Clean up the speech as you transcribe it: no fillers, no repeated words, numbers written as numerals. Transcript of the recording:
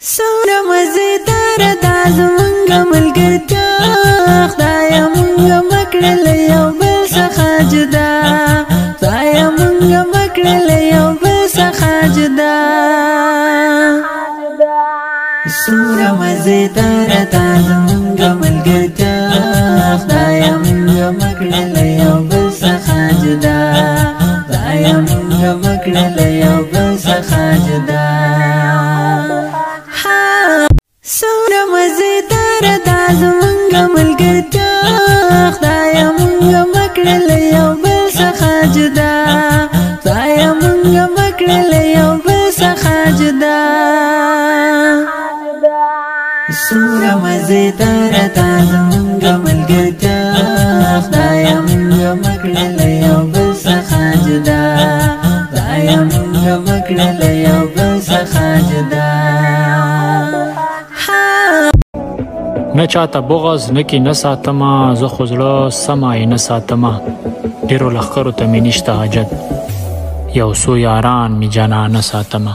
سوره مزیدار دا زمونږ ملګرتیا خدایه مونږ مه کړل یو بل څخه جدا خدایه مونږ مه کړل یو بل څخه جدا سوره مزیدار دا زمونږ ملګرتیا خدایه مونږ مه کړل یو بل څخه جدا خدایه مونږ مه کړل یو بل څخه جدا سوره مزیدار دا زمونږ ملګرتیا خدایه مونږ مه کړل یو بل څخه جدا خدایه مونږ مه کړل یو بل څخه جدا سوره مزیدار دا زمونږ ملګرتیا خدایه مونږ مه کړل یو بل څخه جدا خدایه مونږ مه کړل یو بل څخه جدا نه چاته بغض نه کی نه ساتما زه خو زړه سمای نه ساتما ډیرو لښکرو ته مې نشته حاجت یو څو یاران مې جانانه ساتما